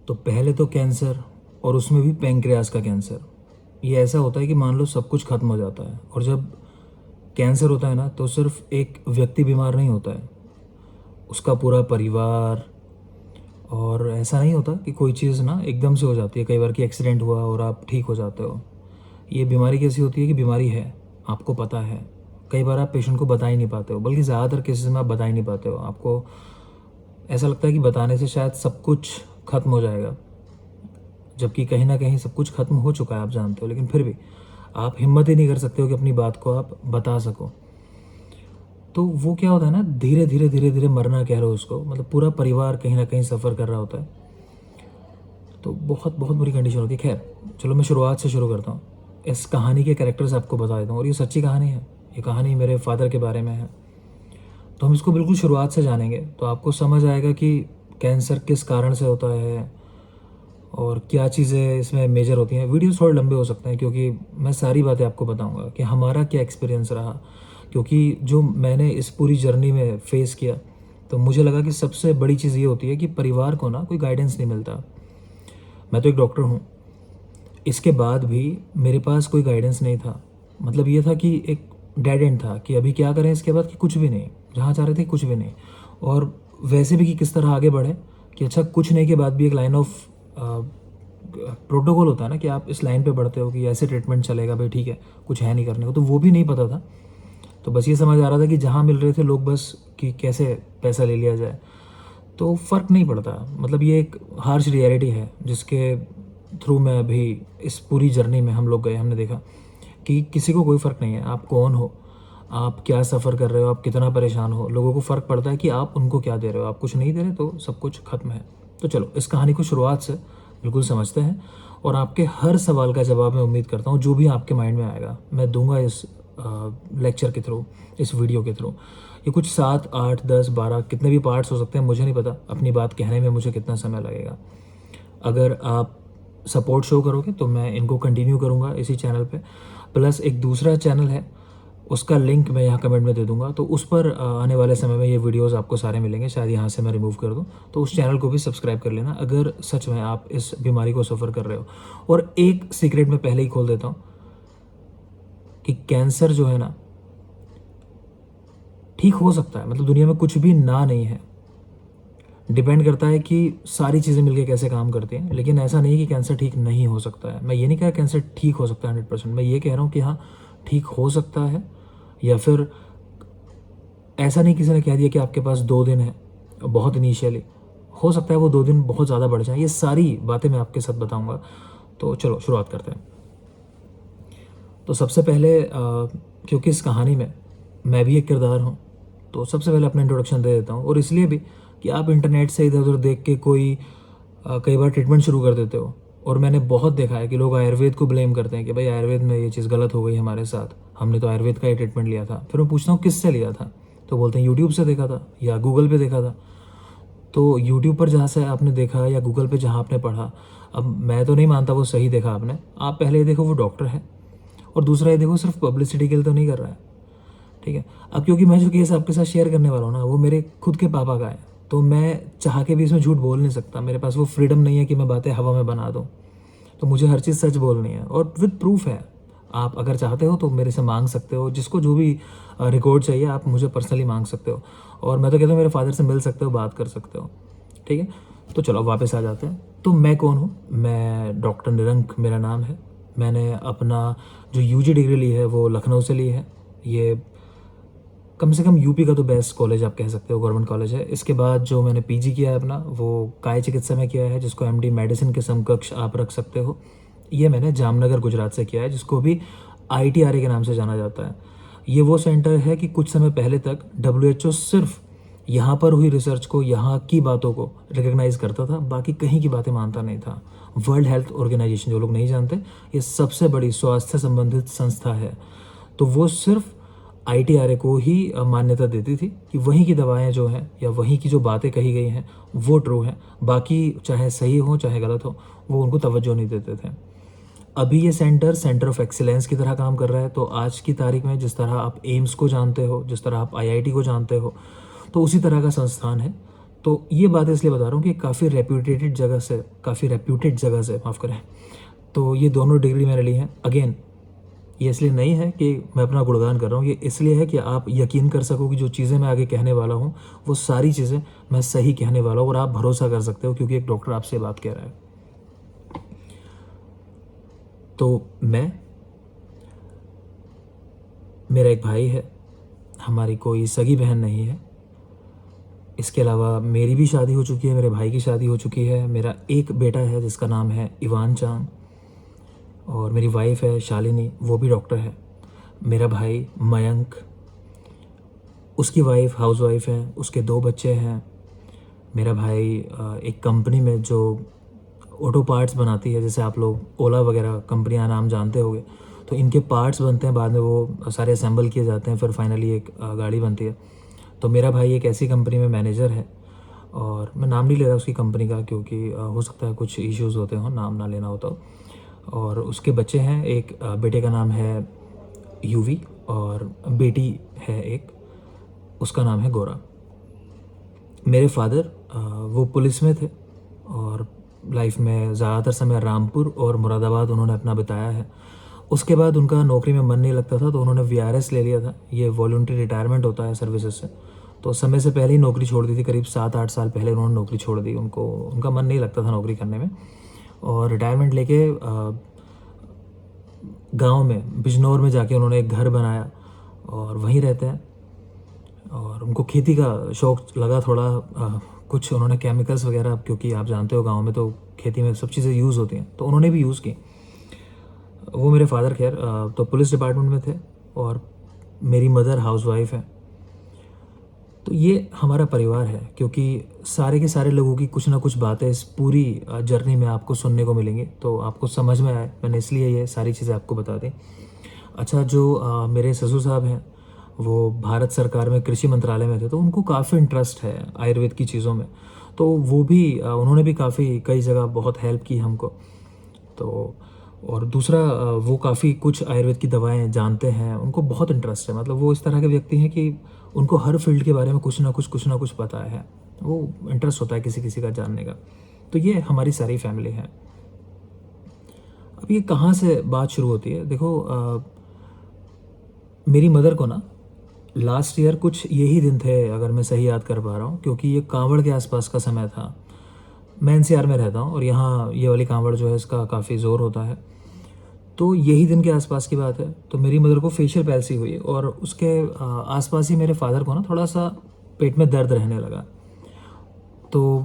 तो पहले तो कैंसर, और उसमें भी पैंक्रियास का कैंसर। ये ऐसा होता है कि मान लो सब कुछ खत्म हो जाता है, और जब कैंसर होता है ना तो सिर्फ एक व्यक्ति बीमार नहीं होता है, उसका पूरा परिवार। और ऐसा नहीं होता कि कोई चीज़ ना एकदम से हो जाती है, कई बार कि एक्सीडेंट हुआ और आप ठीक हो जाते हो। ये बीमारी कैसी होती है कि बीमारी है, आपको पता है, कई बार आप पेशेंट को बता ही नहीं पाते हो, बल्कि ज़्यादातर केसेस में आप बता ही नहीं पाते हो। आपको ऐसा लगता है कि बताने से शायद सब कुछ खत्म हो जाएगा, जबकि कहीं ना कहीं सब कुछ खत्म हो चुका है, आप जानते हो, लेकिन फिर भी आप हिम्मत ही नहीं कर सकते हो कि अपनी बात को आप बता सको। तो वो क्या होता है ना, धीरे धीरे धीरे धीरे मरना कह रहे हो उसको, मतलब पूरा परिवार कहीं ना कहीं सफ़र कर रहा होता है। तो बहुत बहुत बुरी कंडीशन होती है। खैर चलो, मैं शुरुआत से शुरू करता हूँ। इस कहानी के कैरेक्टर्स आपको बता देता हूँ, और ये सच्ची कहानी है, ये कहानी मेरे फादर के बारे में है। तो हम इसको बिल्कुल शुरुआत से जानेंगे तो आपको समझ आएगा कि कैंसर किस कारण से होता है और क्या चीज़ें इसमें मेजर होती हैं। वीडियोस थोड़े लंबे हो सकते हैं क्योंकि मैं सारी बातें आपको बताऊंगा कि हमारा क्या एक्सपीरियंस रहा, क्योंकि जो मैंने इस पूरी जर्नी में फेस किया, तो मुझे लगा कि सबसे बड़ी चीज़ ये होती है कि परिवार को ना कोई गाइडेंस नहीं मिलता। मैं तो एक डॉक्टर हूँ, इसके बाद भी मेरे पास कोई गाइडेंस नहीं था। मतलब ये था कि एक डेड एंड था कि अभी क्या करें इसके बाद, कि कुछ भी नहीं, जहाँ चाह रहे थे कुछ भी नहीं। और वैसे भी कि किस तरह आगे बढ़े, कि अच्छा कुछ नहीं के बाद भी एक लाइन ऑफ प्रोटोकॉल होता है ना कि आप इस लाइन पे बढ़ते हो कि ऐसे ट्रीटमेंट चलेगा, भाई ठीक है, कुछ है नहीं करने को, तो वो भी नहीं पता था। तो बस ये समझ आ रहा था कि जहाँ मिल रहे थे लोग, बस कि कैसे पैसा ले लिया जाए, तो फ़र्क नहीं पड़ता। मतलब ये एक हार्श रियलिटी है जिसके थ्रू मैं अभी इस पूरी जर्नी में हम लोग गए। हमने देखा कि किसी को कोई फ़र्क नहीं है, आप कौन हो, आप क्या सफ़र कर रहे हो, आप कितना परेशान हो, लोगों को फ़र्क पड़ता है कि आप उनको क्या दे रहे हो। आप कुछ नहीं दे रहे तो सब कुछ खत्म है। तो चलो इस कहानी को शुरुआत से बिल्कुल समझते हैं, और आपके हर सवाल का जवाब मैं उम्मीद करता हूँ जो भी आपके माइंड में आएगा मैं दूंगा इस लेक्चर के थ्रू, इस वीडियो के थ्रू। ये कुछ 7, 8, 10, 12 कितने भी पार्ट्स हो सकते हैं, मुझे नहीं पता अपनी बात कहने में मुझे कितना समय लगेगा। अगर आप सपोर्ट शो करोगे तो मैं इनको कंटिन्यू करूँगा इसी चैनल पे। प्लस एक दूसरा चैनल है, उसका लिंक मैं यहाँ कमेंट में दे दूँगा, तो उस पर आने वाले समय में ये वीडियोस आपको सारे मिलेंगे। शायद यहाँ से मैं रिमूव कर दूँ, तो उस चैनल को भी सब्सक्राइब कर लेना अगर सच में आप इस बीमारी को सफ़र कर रहे हो। और एक सीक्रेट मैं पहले ही खोल देता हूँ कि कैंसर जो है ना, ठीक हो सकता है, मतलब दुनिया में कुछ भी ना नहीं है, डिपेंड करता है कि सारी चीज़ें मिलकर कैसे काम करती हैं। लेकिन ऐसा नहीं कि कैंसर ठीक नहीं हो सकता है। मैं ये नहीं कह रहा कैंसर ठीक हो सकता है 100%, मैं ये कह रहा हूँ कि हाँ ठीक हो सकता है। या फिर ऐसा नहीं किसी ने कह दिया कि आपके पास 2 दिन है, बहुत इनिशियली हो सकता है वो 2 दिन बहुत ज़्यादा बढ़ जाए। ये सारी बातें मैं आपके साथ बताऊँगा। तो चलो शुरुआत करते हैं। तो सबसे पहले क्योंकि इस कहानी में मैं भी एक किरदार हूँ, तो सबसे पहले अपना इंट्रोडक्शन दे देता हूँ। और इसलिए भी कि आप इंटरनेट से इधर उधर देख के कोई कई बार ट्रीटमेंट शुरू कर देते हो, और मैंने बहुत देखा है कि लोग आयुर्वेद को ब्लेम करते हैं कि भाई आयुर्वेद में ये चीज़ गलत हो गई हमारे साथ, हमने तो आयुर्वेद का ही ट्रीटमेंट लिया था। फिर मैं पूछता हूँ किससे लिया था, तो बोलते हैं यूट्यूब से देखा था या गूगल पे देखा था। तो यूट्यूब पर जहाँ से आपने देखा या गूगल पे जहाँ आपने पढ़ा, अब मैं तो नहीं मानता वो सही देखा आपने। आप पहले ये देखो वो डॉक्टर है, और दूसरा ये देखो सिर्फ पब्लिसिटी के लिए तो नहीं कर रहा है, ठीक है। अब क्योंकि मैं जो केस आपके साथ शेयर करने वाला हूँ ना, वो मेरे खुद के पापा का है, तो मैं चाह के भी इसमें झूठ बोल नहीं सकता। मेरे पास वो फ्रीडम नहीं है कि मैं बातें हवा में बना दूँ। तो मुझे हर चीज़ सच बोलनी है, और विद प्रूफ है। आप अगर चाहते हो तो मेरे से मांग सकते हो, जिसको जो भी रिकॉर्ड चाहिए आप मुझे पर्सनली मांग सकते हो। और मैं तो कहता हूँ मेरे फादर से मिल सकते हो, बात कर सकते हो, ठीक है। तो चलो वापस आ जाते हैं। तो मैं कौन हूँ? मैं डॉक्टर निरंक मेरा नाम है। मैंने अपना जो यूजी डिग्री ली है वो लखनऊ से ली है। ये कम से कम यूपी का तो बेस्ट कॉलेज आप कह सकते हो, गवर्नमेंट कॉलेज है। इसके बाद जो मैंने पीजी किया है अपना, वो काय चिकित्सा में किया है, जिसको एमडी मेडिसिन के समकक्ष आप रख सकते हो। ये मैंने जामनगर गुजरात से किया है, जिसको भी आईटीआरए के नाम से जाना जाता है। ये वो सेंटर है कि कुछ समय पहले तक डब्ल्यूएचओ सिर्फ यहाँ पर हुई रिसर्च को, यहाँ की बातों को रिकग्नाइज करता था, बाकी कहीं की बातें मानता नहीं था। वर्ल्ड हेल्थ ऑर्गेनाइजेशन, जो लोग नहीं जानते, ये सबसे बड़ी स्वास्थ्य संबंधित संस्था है। तो वो सिर्फ आईटीआरए को ही मान्यता देती थी कि वहीं की दवाएं जो हैं या वहीं की जो बातें कही गई हैं वो ट्रू हैं, बाकी चाहे सही हो चाहे गलत हो वो उनको तवज्जो नहीं देते थे। अभी ये सेंटर ऑफ एक्सीलेंस की तरह काम कर रहा है। तो आज की तारीख में जिस तरह आप एम्स को जानते हो, जिस तरह आप आईआईटी को जानते हो, तो उसी तरह का संस्थान है। तो ये बात इसलिए बता रहा हूँ कि काफ़ी रेप्यूटेड जगह से माफ़ करें, तो ये दोनों डिग्री मैंने ली हैं। अगेन, ये इसलिए नहीं है कि मैं अपना गुणगान कर रहा हूँ, ये इसलिए है कि आप यकीन कर सको कि जो चीज़ें मैं आगे कहने वाला हूँ वो सारी चीज़ें मैं सही कहने वाला हूँ और आप भरोसा कर सकते हो क्योंकि एक डॉक्टर आपसे बात कह रहा है। तो मेरा एक भाई है, हमारी कोई सगी बहन नहीं है। इसके अलावा मेरी भी शादी हो चुकी है, मेरे भाई की शादी हो चुकी है। मेरा एक बेटा है जिसका नाम है इवान चांग, और मेरी वाइफ है शालिनी, वो भी डॉक्टर है। मेरा भाई मयंक, उसकी वाइफ हाउसवाइफ है, उसके 2 बच्चे हैं। मेरा भाई एक कंपनी में जो ऑटो पार्ट्स बनाती है, जैसे आप लोग ओला वगैरह कंपनियां नाम जानते होंगे, तो इनके पार्ट्स बनते हैं, बाद में वो सारे असेंबल किए जाते हैं, फिर फाइनली एक गाड़ी बनती है। तो मेरा भाई एक ऐसी कंपनी में मैनेजर है, और मैं नाम नहीं ले रहा उसकी कंपनी का क्योंकि हो सकता है कुछ इश्यूज़ होते हों, नाम ना लेना होता हो। और उसके बच्चे हैं, एक बेटे का नाम है यूवी और बेटी है एक, उसका नाम है गोरा। मेरे फादर वो पुलिस में थे और लाइफ में ज़्यादातर समय रामपुर और मुरादाबाद उन्होंने अपना बिताया है। उसके बाद उनका नौकरी में मन नहीं लगता था तो उन्होंने वीआरएस ले लिया था, ये वॉलंटरी रिटायरमेंट होता है सर्विसेज से। तो समय से पहले ही नौकरी छोड़ दी थी, करीब 7-8 साल पहले उन्होंने नौकरी छोड़ दी। उनका मन नहीं लगता था नौकरी करने में, और रिटायरमेंट लेके गांव में बिजनौर में जाके उन्होंने एक घर बनाया और वहीं रहते हैं। और उनको खेती का शौक़ लगा थोड़ा, कुछ उन्होंने केमिकल्स वगैरह, क्योंकि आप जानते हो गांव में तो खेती में सब चीज़ें यूज़ होती हैं, तो उन्होंने भी यूज़ की। वो मेरे फादर खैर तो पुलिस डिपार्टमेंट में थे, और मेरी मदर हाउसवाइफ है। तो ये हमारा परिवार है, क्योंकि सारे के सारे लोगों की कुछ ना कुछ बातें इस पूरी जर्नी में आपको सुनने को मिलेंगी, तो आपको समझ में आए, मैंने इसलिए ये सारी चीज़ें आपको बता दी। अच्छा, जो मेरे ससुर साहब हैं वो भारत सरकार में कृषि मंत्रालय में थे, तो उनको काफ़ी इंटरेस्ट है आयुर्वेद की चीज़ों में, तो वो भी उन्होंने भी काफ़ी कई जगह बहुत हेल्प की हमको। तो और दूसरा वो काफ़ी कुछ आयुर्वेद की दवाएं जानते हैं, उनको बहुत इंटरेस्ट है। मतलब वो इस तरह के व्यक्ति हैं कि उनको हर फील्ड के बारे में कुछ ना कुछ पता है, वो इंटरेस्ट होता है किसी किसी का जानने का। तो ये हमारी सारी फैमिली है। अब ये कहाँ से बात शुरू होती है, देखो मेरी मदर को ना लास्ट ईयर कुछ यही दिन थे, अगर मैं सही याद कर पा रहा हूँ, क्योंकि ये कांवड़ के आसपास का समय था। मैं एनसीआर में रहता हूँ और यहाँ ये वाली कांवड़ जो है इसका काफ़ी ज़ोर होता है, तो यही दिन के आसपास की बात है। तो मेरी मदर को फेशियल पैल्सी हुई और उसके आसपास ही मेरे फादर को ना थोड़ा सा पेट में दर्द रहने लगा। तो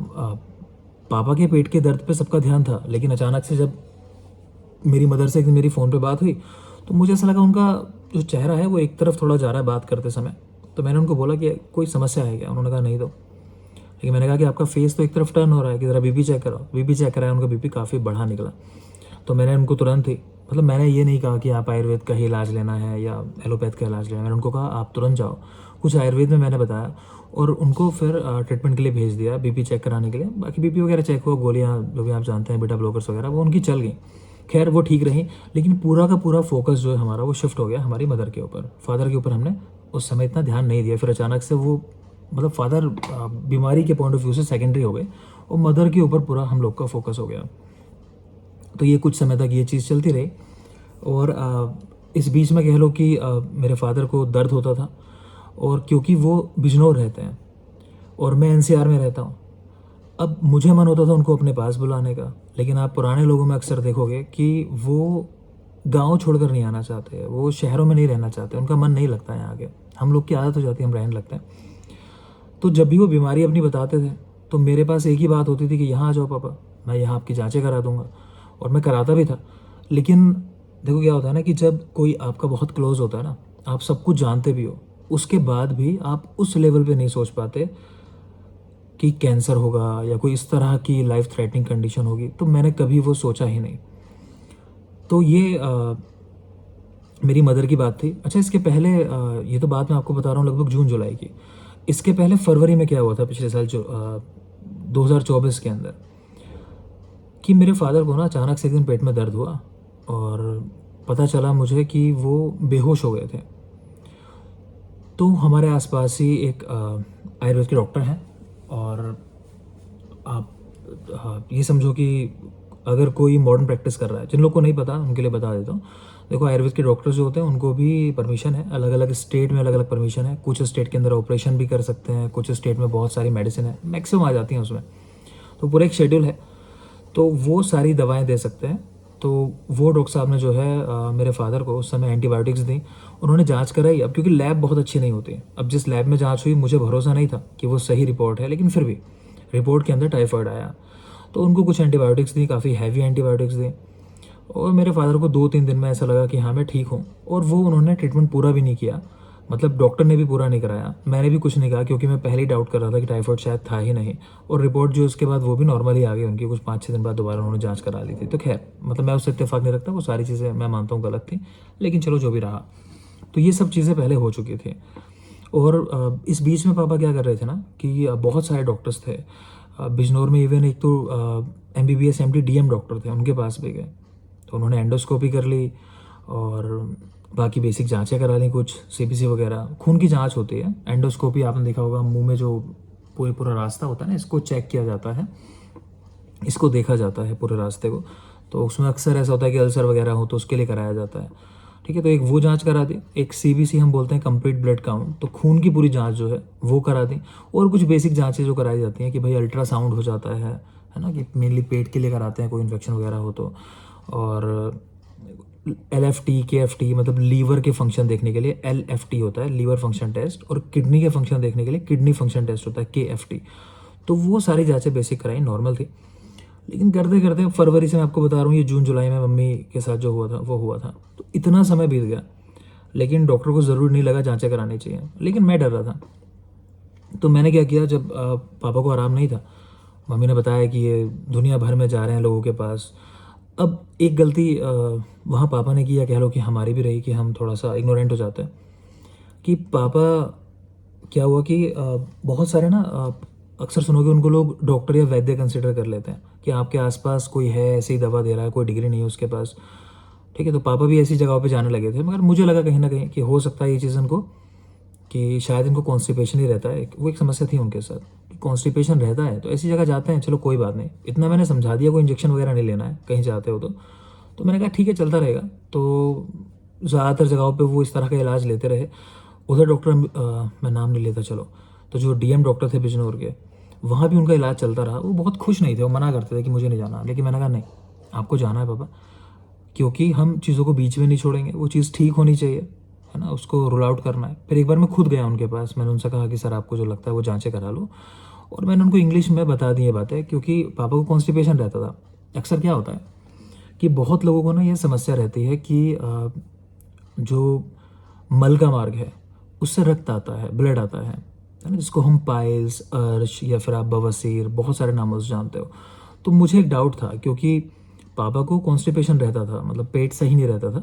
पापा के पेट के दर्द पे सबका ध्यान था, लेकिन अचानक से जब मेरी मदर से एक दिन मेरी फ़ोन पे बात हुई तो मुझे ऐसा लगा उनका जो चेहरा है वो एक तरफ थोड़ा जा रहा है बात करते समय। तो मैंने उनको बोला कि कोई समस्या है क्या? उन्होंने कहा नहीं। तो लेकिन मैंने कहा कि आपका फेस तो एक तरफ टर्न हो रहा है, कि ज़रा बीपी चेक कराओ। बीपी चेक कराया, उनका बीपी काफ़ी बढ़ा निकला। तो मैंने उनको तुरंत ही, मतलब मैंने ये नहीं कहा कि आप आयुर्वेद का ही इलाज लेना है या एलोपैथ का इलाज लेना है, मैंने उनको कहा आप तुरंत जाओ। कुछ आयुर्वेद में मैंने बताया और उनको फिर ट्रीटमेंट के लिए भेज दिया, बीपी चेक कराने के लिए। बाकी बीपी वगैरह चेक हुआ, गोलियाँ जो भी आप जानते हैं, बीटा ब्लॉकर्स वगैरह, वो उनकी चल गई। खैर वो ठीक रही, लेकिन पूरा का पूरा फोकस जो है हमारा वो शिफ्ट हो गया हमारी मदर के ऊपर। फादर के ऊपर हमने उस समय इतना ध्यान नहीं दिया। फिर अचानक से वो, मतलब फादर बीमारी के पॉइंट ऑफ व्यू से सेकेंडरी हो गए और मदर के ऊपर पूरा हम लोग का फोकस हो गया। तो ये कुछ समय तक ये चीज़ चलती रही। और इस बीच में कह लो कि मेरे फादर को दर्द होता था, और क्योंकि वो बिजनौर रहते हैं और मैं एनसीआर में रहता हूँ, अब मुझे मन होता था उनको अपने पास बुलाने का, लेकिन आप पुराने लोगों में अक्सर देखोगे कि वो गांव छोड़कर नहीं आना चाहते, वो शहरों में नहीं रहना चाहते, उनका मन नहीं लगता है यहाँ के। हम लोग की आदत हो जाती है, हम रहने लगते हैं। तो जब भी वो बीमारी अपनी बताते थे तो मेरे पास एक ही बात होती थी कि यहाँ आ जाओ पापा, मैं यहाँ आपकी जाँचें करा दूँगा, और मैं कराता भी था। लेकिन देखो क्या होता है ना, कि जब कोई आपका बहुत क्लोज होता है ना, आप सब कुछ जानते भी हो, उसके बाद भी आप उस लेवल पे नहीं सोच पाते कि कैंसर होगा या कोई इस तरह की लाइफ थ्रेटनिंग कंडीशन होगी। तो मैंने कभी वो सोचा ही नहीं। तो ये मेरी मदर की बात थी। अच्छा, इसके पहले ये तो बात मैं आपको बता रहा हूँ लगभग जून जुलाई की। इसके पहले फरवरी में क्या हुआ था पिछले साल, जो 2024 के अंदर, कि मेरे फादर को ना अचानक से एक दिन पेट में दर्द हुआ और पता चला मुझे कि वो बेहोश हो गए थे। तो हमारे आसपास ही एक आयुर्वेद के डॉक्टर हैं, और आप हाँ, ये समझो कि अगर कोई मॉडर्न प्रैक्टिस कर रहा है, जिन लोग को नहीं पता उनके लिए बता देता हूँ। देखो, आयुर्वेद के डॉक्टर्स जो होते हैं उनको भी परमिशन है, अलग अलग स्टेट में अलग अलग परमिशन है। कुछ स्टेट के अंदर ऑपरेशन भी कर सकते हैं, कुछ स्टेट में बहुत सारी मेडिसिन है, मैक्सिमम आ जाती हैं उसमें। तो पूरा एक शेड्यूल है, तो वो सारी दवाएं दे सकते हैं। तो वो डॉक्टर साहब ने जो है मेरे फादर को उस समय एंटीबायोटिक्स दी। उन्होंने जांच कराई, अब क्योंकि लैब बहुत अच्छी नहीं होती, अब जिस लैब में जांच हुई मुझे भरोसा नहीं था कि वो सही रिपोर्ट है, लेकिन फिर भी रिपोर्ट के अंदर टाइफाइड आया। तो उनको कुछ एंटीबायोटिक्स दी, काफ़ी हैवी एंटीबायोटिक्स दी, और मेरे फादर को 2-3 दिन में ऐसा लगा कि हाँ मैं ठीक हूँ। और वो उन्होंने ट्रीटमेंट पूरा भी नहीं किया, मतलब डॉक्टर ने भी पूरा नहीं कराया, मैंने भी कुछ नहीं कहा, क्योंकि मैं पहले ही डाउट कर रहा था कि टाइफाइड शायद था ही नहीं। और रिपोर्ट जो उसके बाद वो भी नॉर्मल ही आ गई उनकी, कुछ 5-6 दिन बाद दोबारा उन्होंने जांच करा ली थी। तो खैर, मतलब मैं उससे इत्तेफाक नहीं रखता, वो सारी चीज़ें मैं मानता हूँ गलत थी, लेकिन चलो जो भी रहा। तो ये सब चीज़ें पहले हो चुकी थी। और इस बीच में पापा क्या कर रहे थे ना कि बहुत सारे डॉक्टर्स थे बिजनौर में, इवन एक तो MBBS MD DM डॉक्टर थे, उनके पास भी गए। तो उन्होंने एंडोस्कोपी कर ली और बाकी बेसिक जांचें करा ली, कुछ CBC वगैरह, खून की जांच होती है। एंडोस्कोपी आपने देखा होगा, मुंह में जो पूरा रास्ता होता है ना, इसको चेक किया जाता है, इसको देखा जाता है पूरे रास्ते को। तो उसमें अक्सर ऐसा होता है कि अल्सर वगैरह हो तो उसके लिए कराया जाता है। ठीक है, तो एक वो जांच करा दी, एक CBC हम बोलते हैं कंप्लीट ब्लड काउंट, तो खून की पूरी जांच जो है वो करा दी। और कुछ बेसिक जांचें जो कराई जाती हैं कि भाई अल्ट्रासाउंड हो जाता है ना, कि मेनली पेट के लिए कराते हैं कोई इन्फेक्शन वगैरह हो तो। और LFT KFT मतलब लीवर के फंक्शन देखने के लिए LFT होता है, लीवर फंक्शन टेस्ट, और किडनी के फंक्शन देखने के लिए किडनी फंक्शन टेस्ट होता है, KFT। तो वो सारी जांचें बेसिक कराई, नॉर्मल थी। लेकिन करते करते फरवरी से, मैं आपको बता रहा हूँ, ये जून जुलाई में मम्मी के साथ जो हुआ था वो हुआ था। तो इतना समय बीत गया, लेकिन डॉक्टर को ज़रूर नहीं लगा जांचें करानी चाहिए, लेकिन मैं डर रहा था। तो मैंने क्या किया, जब पापा को आराम नहीं था, मम्मी ने बताया कि ये दुनिया भर में जा रहे हैं लोगों के पास। अब एक गलती वहाँ पापा ने की, या कह लो कि हमारी भी रही, कि हम थोड़ा सा इग्नोरेंट हो जाते हैं। कि पापा, क्या हुआ कि बहुत सारे ना, अक्सर सुनोगे उनको लोग डॉक्टर या वैद्य कंसिडर कर लेते हैं कि आपके आसपास कोई है, ऐसी दवा दे रहा है, कोई डिग्री नहीं है उसके पास। ठीक है, तो पापा भी ऐसी जगहों पे जाने लगे थे, मगर मुझे लगा कहीं ना कहीं कि हो सकता है ये चीज़ इनको, कि शायद इनको कॉन्स्टिपेशन ही रहता है, वो एक समस्या थी उनके साथ कि कॉन्स्टिपेशन रहता है, तो ऐसी जगह जाते हैं, चलो कोई बात नहीं, इतना मैंने समझा दिया, कोई इंजेक्शन वगैरह नहीं लेना है कहीं जाते हो तो मैंने कहा ठीक है, चलता रहेगा। तो ज़्यादातर जगहों पे वो इस तरह का इलाज लेते रहे। उधर डॉक्टर, मैं नाम नहीं लेता चलो, तो जो DM डॉक्टर थे बिजनौर के, वहाँ भी उनका इलाज चलता रहा। वो बहुत खुश नहीं थे, वो मना करते थे कि मुझे नहीं जाना, लेकिन मैंने कहा नहीं, आपको जाना है पापा, क्योंकि हम चीज़ों को बीच में नहीं छोड़ेंगे, वो चीज़ ठीक होनी चाहिए, है ना, उसको रूल आउट करना है। फिर एक बार मैं खुद गया उनके पास, मैंने उनसे कहा कि सर आपको जो लगता है वो जांचें करा लो, और मैंने उनको इंग्लिश में बता दी ये बातें, क्योंकि पापा को कॉन्स्टिपेशन रहता था। अक्सर क्या होता है कि बहुत लोगों को ना ये समस्या रहती है कि जो मल का मार्ग है उससे रक्त आता है, ब्लड आता है ना, जिसको हम पाइल्स, अर्श, या फिर आप बवासीर, बहुत सारे नामों से जानते हो। तो मुझे एक डाउट था, क्योंकि पापा को कॉन्स्टिपेशन रहता था, मतलब पेट सही नहीं रहता था,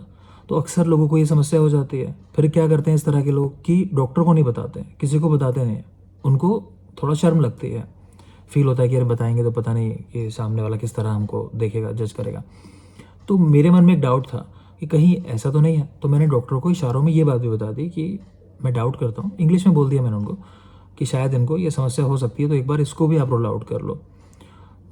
तो अक्सर लोगों को ये समस्या हो जाती है। फिर क्या करते हैं इस तरह के लोग कि डॉक्टर को नहीं बताते हैं, किसी को बताते नहीं हैं, उनको थोड़ा शर्म लगती है, फील होता है कि यार बताएंगे तो पता नहीं कि सामने वाला किस तरह हमको देखेगा, जज करेगा। तो मेरे मन में एक डाउट था कि कहीं ऐसा तो नहीं है। तो मैंने डॉक्टर को इशारों में ये बात भी बता दी कि मैं डाउट करता हूँ, इंग्लिश में बोल दिया मैंने उनको कि शायद इनको ये समस्या हो सकती है, तो एक बार इसको भी आप रोल आउट कर लो।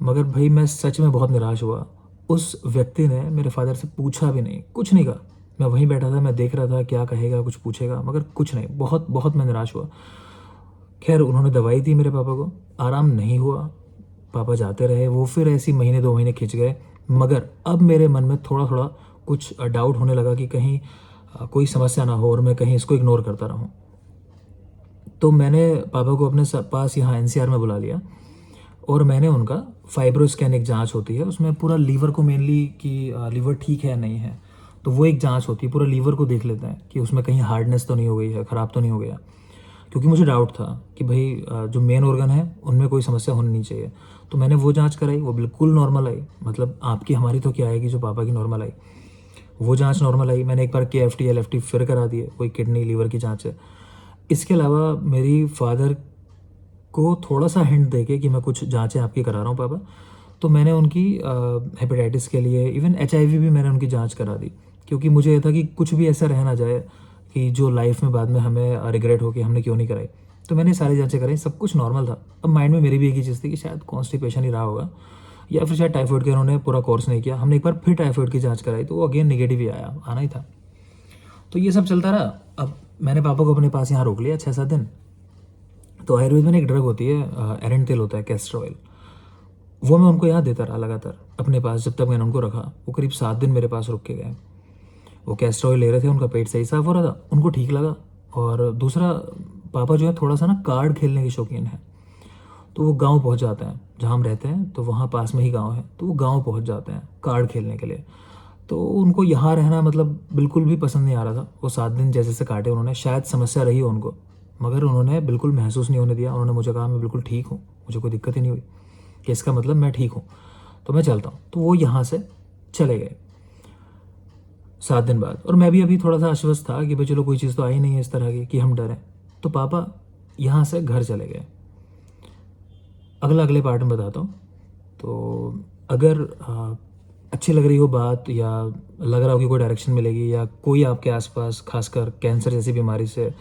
मगर भाई मैं सच में बहुत निराश हुआ। उस व्यक्ति ने मेरे फादर से पूछा भी नहीं, कुछ नहीं कहा। मैं वहीं बैठा था, मैं देख रहा था क्या कहेगा, कुछ पूछेगा, मगर कुछ नहीं। बहुत बहुत मैं निराश हुआ। खैर उन्होंने दवाई दी मेरे पापा को, आराम नहीं हुआ, पापा जाते रहे, वो फिर ऐसी महीने 2 महीने खिंच गए। मगर अब मेरे मन में थोड़ा थोड़ा कुछ डाउट होने लगा कि कहीं कोई समस्या ना हो और मैं कहीं इसको इग्नोर करता रहूं। तो मैंने पापा को अपने पास यहाँ NCR में बुला लिया, और मैंने उनका फाइब्रो स्कैन, एक जांच होती है, उसमें पूरा लीवर को मेनली, कि लीवर ठीक है या नहीं है, तो वो एक जांच होती है, पूरा लीवर को देख लेते हैं कि उसमें कहीं हार्डनेस तो नहीं हो गई है, ख़राब तो नहीं हो गया। क्योंकि मुझे डाउट था कि भाई जो मेन ऑर्गन है उनमें कोई समस्या होनी नहीं चाहिए। तो मैंने वो जांच कराई, वो बिल्कुल नॉर्मल आई, मतलब आपकी हमारी तो क्या आएगी, जो पापा की नॉर्मल आई, वो जांच नॉर्मल आई। मैंने एक बार KFT LFT फिर करा दिए, कोई किडनी लीवर की जांच है। इसके अलावा मेरी फादर को थोड़ा सा हिंट देके कि मैं कुछ जांचें आपकी करा रहा हूँ पापा, तो मैंने उनकी हेपेटाइटिस के लिए, इवन HIV भी मैंने उनकी जांच करा दी, क्योंकि मुझे ये था कि कुछ भी ऐसा रह ना जाए कि जो लाइफ में बाद में हमें रिग्रेट हो कि हमने क्यों नहीं कराई। तो मैंने सारी जांचें कराई, सब कुछ नॉर्मल था। अब माइंड में मेरी भी एक ही चीज़ थी कि शायद कॉन्स्टिपेशन ही रहा होगा, या फिर शायद टाइफाइड का उन्होंने पूरा कोर्स नहीं किया। हमने एक बार फिर टाइफाइड की जांच कराई, तो वो अगेन नेगेटिव ही आया, आना ही था। तो ये सब चलता रहा। अब मैंने पापा को अपने पास यहाँ रोक लिया 6-7 दिन। तो आयुर्वेद में एक ड्रग होती है, एरेंटेल होता है, कैस्टर ऑयल, वो मैं उनको यहाँ देता रहा लगातार अपने पास जब तक मैंने उनको रखा। वो करीब 7 दिन मेरे पास रुक के गए। वो कैस्टर ऑयल ले रहे थे, उनका पेट सही साफ हो रहा था, उनको ठीक लगा। और दूसरा, पापा जो है थोड़ा सा ना कार्ड खेलने के शौकीन है। तो वो गांव पहुंच जाते हैं जहाँ हम रहते हैं, तो वहाँ पास में ही गांव है, तो वो गांव पहुंच जाते हैं कार्ड खेलने के लिए। तो उनको यहाँ रहना मतलब बिल्कुल भी पसंद नहीं आ रहा था। वो 7 दिन जैसे से काटे उन्होंने, शायद समस्या रही हो उनको, मगर उन्होंने बिल्कुल महसूस नहीं होने दिया। उन्होंने मुझे कहा मैं बिल्कुल ठीक हूँ, मुझे कोई दिक्कत ही नहीं हुई, कि इसका मतलब मैं ठीक हूँ, तो मैं चलता हूँ। तो वो यहाँ से चले गए 7 दिन बाद। और मैं भी अभी थोड़ा सा आश्वस्त था कि भाई चलो कोई चीज़ तो आई नहीं है इस तरह की कि हम डरें। तो पापा यहाँ से घर चले गए। अगले पार्ट में बताता हूँ। तो अगर अच्छी लग रही हो बात, या लग रहा हो कि कोई डायरेक्शन मिलेगी, या कोई आपके आसपास खासकर कैंसर जैसी बीमारी से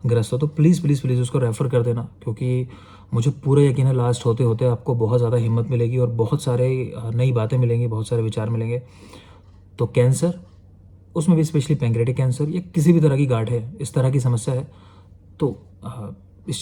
ग्रस्त हो, तो प्लीज़ प्लीज़ प्लीज़ उसको रेफ़र कर देना। क्योंकि मुझे पूरा यकीन है लास्ट होते होते आपको बहुत ज़्यादा हिम्मत मिलेगी और बहुत सारे नई बातें मिलेंगी, बहुत सारे विचार मिलेंगे। तो कैंसर, उसमें भी स्पेशली पैंक्रेटिक कैंसर या किसी भी तरह की गांठ है, इस तरह की समस्या है, तो